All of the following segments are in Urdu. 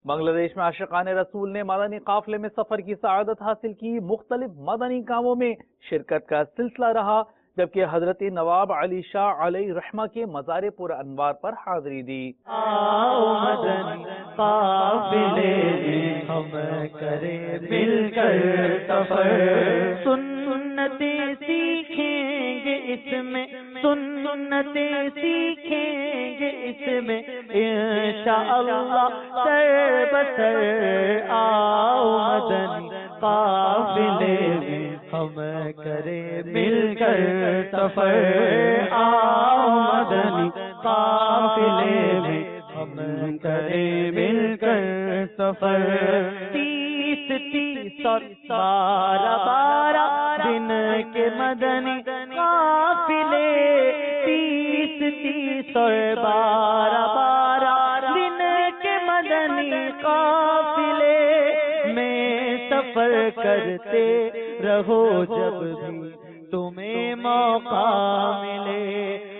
بنگلہ دیش میں عاشقان رسول نے مدنی قافلے میں سفر کی سعادت حاصل کی۔ مختلف مدنی کاموں میں شرکت کا سلسلہ رہا، جبکہ حضرت نواب علی شاہ علیہ رحمہ کے مزار پر انوار پر حاضری دی۔ آؤ مدنی قافلے میں ہم کریں مل کر سفر، سنتیں سیکھیں گے اس میں، سنتیں سیکھیں گے اس میں انشاءاللہ سر بسر۔ آؤ مدنی قافلے میں ہم کریں مل کر سفر، آؤ مدنی قافلے میں ہم کریں مل کر سفر۔ 30 اور 12 دن کے مدنی قافلے، 30 اور 12 دن کے مدنی قافلے میں سفر کرتے رہو جب بھی تمہیں موقع ملے،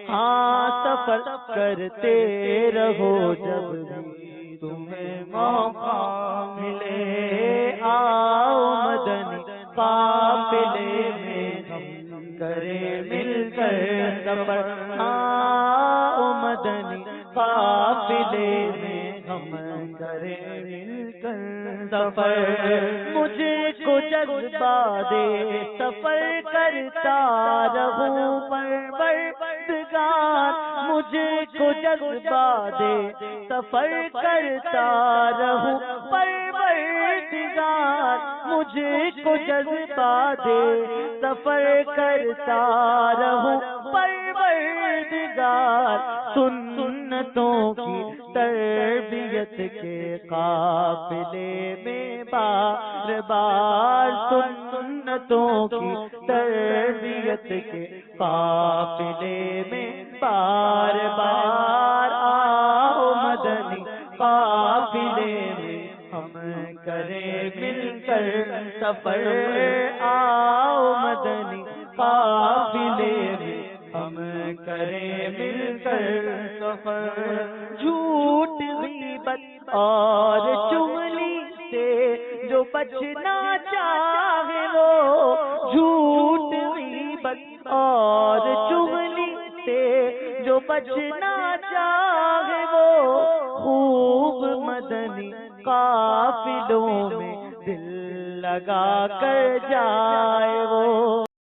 ہاں سفر کرتے رہو جب بھی تمہیں موقع ملے۔ آؤ مدنی قافلے میں ہم کریں مل کر سفر، آؤ مدنی قافلے میں ہم کریں مل کر سفر۔ مجھے کو جذبہ دے سفر کرتا رہوں پروردگار، مجھے کو جذبہ دے سفر کرتا رہوں پروردگار، مجھے کو جذبہ دے سفر کرتا رہوں پروردگار۔ سنتوں کی تربیت کے قافلے میں بار بار، سنتوں کی تربیت کے قافلے میں بار بار۔ آؤ مدنی قافلے میں ہم کریں مل کر سفر، آؤ مدنی قافلے میں ہم کریں مل کر سفر۔ جھوٹ غیبت اور چغلی سے جو بچنا چاہے وہ، جھوٹ غیبت اور چغلی سے جو بچنا چاہے وہ، خوب مدنی قافلوں میں دل لگا کر جائے وہ۔